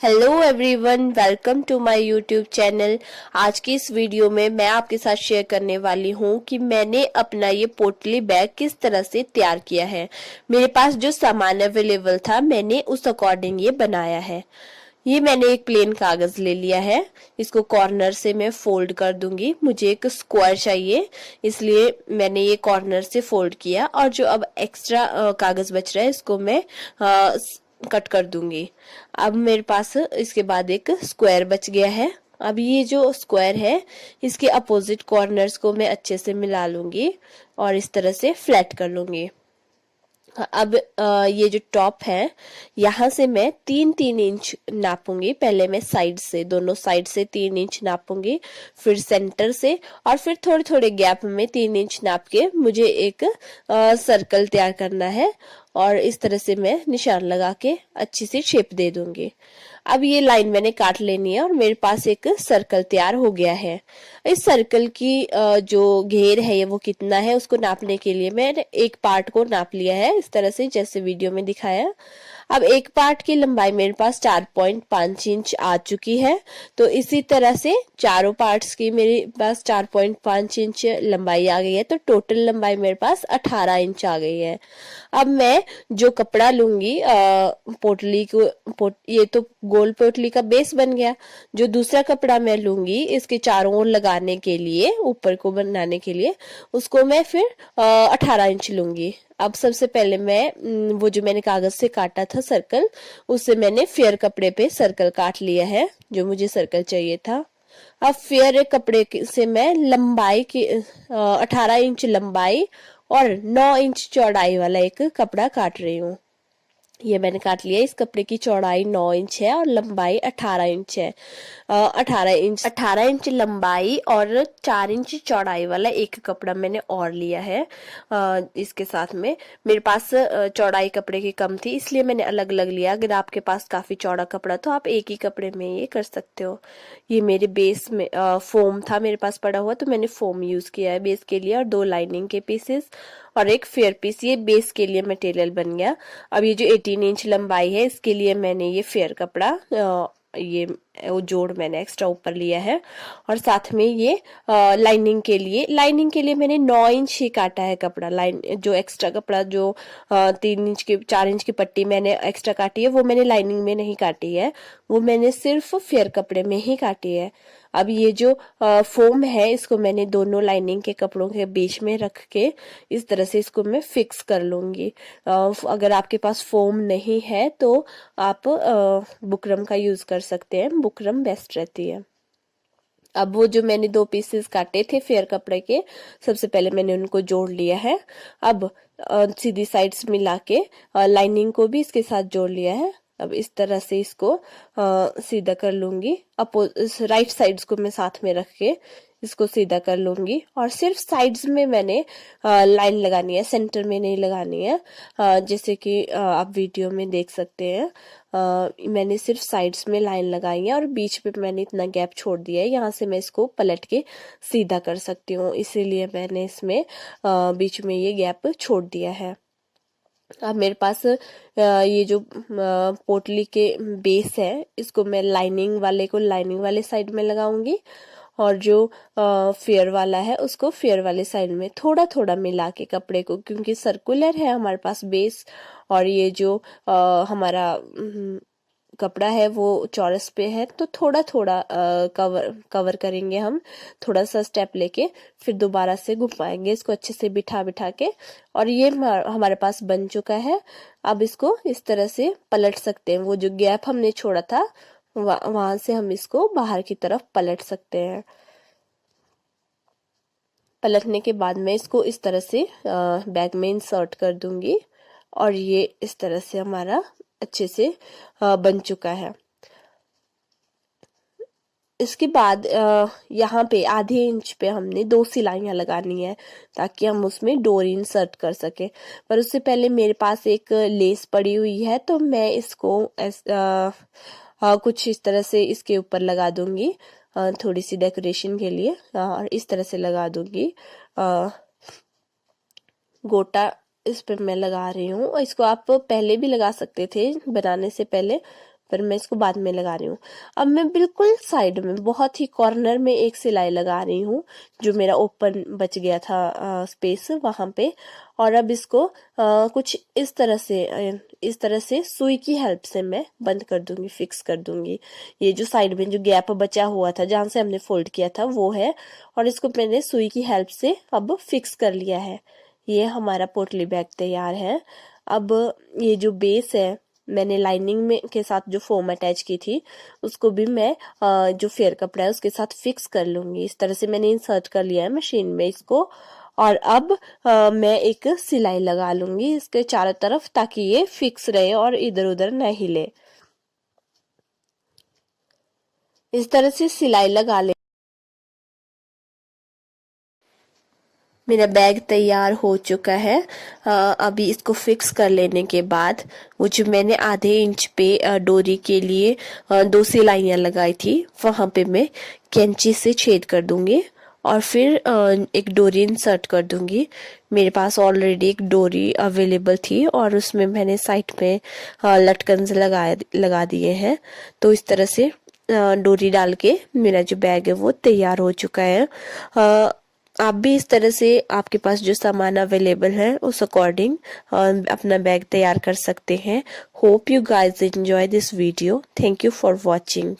Hello everyone, welcome to my YouTube channel. आज की इस वीडियो में मैं आपके साथ शेयर करने वाली हूँ कि मैंने अपना ये पोटली बैग किस तरह से तैयार किया है। मेरे पास जो सामान अवेलेबल था मैंने उस अकॉर्डिंग ये बनाया है। ये मैंने एक प्लेन कागज ले लिया है, इसको कॉर्नर से मैं फोल्ड कर दूंगी। मुझे एक स्क्वायर चाहिए, इसलिए मैंने ये कॉर्नर से फोल्ड किया और जो अब एक्स्ट्रा कागज बच रहा है इसको मैं कट कर दूंगी। अब मेरे पास इसके बाद एक स्क्वायर बच गया है। अब ये जो स्क्वायर है इसके अपोजिट कॉर्नर्स को मैं अच्छे से मिला लूंगी और इस तरह से फ्लैट कर लूंगी। अब ये जो टॉप है यहाँ से मैं 3-3 इंच नापूंगी। पहले मैं साइड से, दोनों साइड से 3 इंच नापूंगी, फिर सेंटर से और फिर थोड़े थोड़े गैप में 3 इंच नाप के मुझे एक सर्कल तैयार करना है और इस तरह से मैं निशान लगा के अच्छी सी शेप दे दूंगी। अब ये लाइन मैंने काट लेनी है और मेरे पास एक सर्कल तैयार हो गया है। इस सर्कल की जो घेर है ये वो कितना है उसको नापने के लिए मैंने एक पार्ट को नाप लिया है, इस तरह से जैसे वीडियो में दिखाया। अब एक पार्ट की लंबाई मेरे पास 4.5 इंच आ चुकी है, तो इसी तरह से चारों पार्ट्स की मेरे पास 4.5 इंच लंबाई आ गई है, तो टोटल लंबाई मेरे पास 18 इंच आ गई है। अब मैं जो कपड़ा लूंगी पोटली को, ये तो गोल पोटली का बेस बन गया। जो दूसरा कपड़ा मैं लूंगी इसके चारों ओर लगाने के लिए, ऊपर को बनाने के लिए, उसको मैं फिर 18 इंच लूंगी। अब सबसे पहले मैं वो जो मैंने कागज से काटा था सर्कल, उससे मैंने फेयर कपड़े पे सर्कल काट लिया है जो मुझे सर्कल चाहिए था। अब फेयर कपड़े से मैं लंबाई की 18 इंच लंबाई और 9 इंच चौड़ाई वाला एक कपड़ा काट रही हूँ। ये मैंने काट लिया। इस कपड़े की चौड़ाई 9 इंच है और लंबाई 18 इंच है। 18 इंच लंबाई और 4 इंच चौड़ाई वाला एक कपड़ा मैंने और लिया है। इसके साथ में मेरे पास चौड़ाई कपड़े की कम थी, इसलिए मैंने अलग अलग लिया। अगर आपके पास काफी चौड़ा कपड़ा तो आप एक ही कपड़े में ये कर सकते हो। ये मेरे बेस में फोम था मेरे पास पड़ा हुआ, तो मैंने फोम यूज किया है बेस के लिए, और 2 लाइनिंग के पीसेस और एक फेयर पीस। ये बेस के लिए मटेरियल बन गया। अब ये जो 18 इंच लंबाई है इसके लिए मैंने ये फेयर कपड़ा ये वो जोड़ मैंने एक्स्ट्रा ऊपर लिया है, और साथ में ये लाइनिंग के लिए मैंने 9 इंच ही काटा है कपड़ा। लाइन जो एक्स्ट्रा कपड़ा जो 3 इंच की 4 इंच की पट्टी मैंने एक्स्ट्रा काटी है वो मैंने लाइनिंग में नहीं काटी है, वो मैंने सिर्फ फेयर कपड़े में ही काटी है। अब ये जो फोम है इसको मैंने दोनों लाइनिंग के कपड़ों के बीच में रख के इस तरह से इसको मैं फिक्स कर लूंगी। अगर आपके पास फोम नहीं है तो आप बुकरम का यूज कर सकते हैं, बुकरम बेस्ट रहती है। अब वो जो मैंने 2 पीसेस काटे थे फेयर कपड़े के, सबसे पहले मैंने उनको जोड़ लिया है। अब सीधी साइड्स मिला के लाइनिंग को भी इसके साथ जोड़ लिया है। अब इस तरह से इसको सीधा कर लूंगी। राइट साइड्स को मैं साथ में रख के इसको सीधा कर लूंगी, और सिर्फ साइड्स में मैंने लाइन लगानी है, सेंटर में नहीं लगानी है। जैसे कि आप वीडियो में देख सकते हैं, मैंने सिर्फ साइड्स में लाइन लगाई है और बीच पे मैंने इतना गैप छोड़ दिया है, यहाँ से मैं इसको पलट के सीधा कर सकती हूँ, इसीलिए मैंने इसमें बीच में ये गैप छोड़ दिया है। अब मेरे पास ये जो पोटली के बेस है इसको मैं लाइनिंग वाले को लाइनिंग वाले साइड में लगाऊंगी, और जो फेयर वाला है उसको फेयर वाले साइड में थोड़ा थोड़ा मिला के कपड़े को, क्योंकि सर्कुलर है हमारे पास बेस, और ये जो हमारा कपड़ा है वो चौरस पे है, तो थोड़ा थोड़ा कवर करेंगे हम, थोड़ा सा स्टेप लेके फिर दोबारा से घुमाएंगे इसको अच्छे से बिठा बिठा के। और ये हमारे पास बन चुका है। अब इसको इस तरह से पलट सकते हैं, वो जो गैप हमने छोड़ा था वहां से हम इसको बाहर की तरफ पलट सकते हैं। पलटने के बाद मैं इसको इस तरह से बैग में इंसर्ट कर दूंगी, और ये इस तरह से हमारा अच्छे से बन चुका है। इसके बाद यहाँ पे आधे इंच पे हमने 2 सिलाइयां लगानी है ताकि हम उसमें डोरी इंसर्ट कर सके। पर उससे पहले मेरे पास एक लेस पड़ी हुई है, तो मैं इसको कुछ इस तरह से इसके ऊपर लगा दूंगी, थोड़ी सी डेकोरेशन के लिए, और इस तरह से लगा दूंगी। गोटा इस पे मैं लगा रही हूँ। इसको आप पहले भी लगा सकते थे बनाने से पहले, पर मैं इसको बाद में लगा रही हूँ। अब मैं बिल्कुल साइड में बहुत ही कॉर्नर में एक सिलाई लगा रही हूँ, जो मेरा ओपन बच गया था स्पेस वहां पे। और अब इसको कुछ इस तरह से सुई की हेल्प से मैं बंद कर दूंगी, फिक्स कर दूंगी। ये जो साइड में जो गैप बचा हुआ था जहां से हमने फोल्ड किया था वो है, और इसको मैंने सुई की हेल्प से अब फिक्स कर लिया है। ये हमारा पोटली बैग तैयार है। अब ये जो बेस है, मैंने लाइनिंग में के साथ जो फोम अटैच की थी उसको भी मैं जो फेयर कपड़ा है उसके साथ फिक्स कर लूंगी। इस तरह से मैंने इंसर्ट कर लिया है मशीन में इसको। और अब मैं एक सिलाई लगा लूंगी इसके चारों तरफ, ताकि ये फिक्स रहे और इधर उधर न हिले। इस तरह से सिलाई लगा ले। मेरा बैग तैयार हो चुका है। अभी इसको फिक्स कर लेने के बाद वो जो मैंने आधे इंच पे डोरी के लिए 2 सिलाइयां लगाई थी वहां पे मैं कैंची से छेद कर दूंगी और फिर एक डोरी इंसर्ट कर दूंगी। मेरे पास ऑलरेडी एक डोरी अवेलेबल थी और उसमें मैंने साइड पे लटकन लगा दिए हैं। तो इस तरह से डोरी डाल के मेरा जो बैग है वो तैयार हो चुका है। आप भी इस तरह से आपके पास जो सामान अवेलेबल है उस अकॉर्डिंग अपना बैग तैयार कर सकते हैं। Hope you guys enjoy this video. Thank you for watching.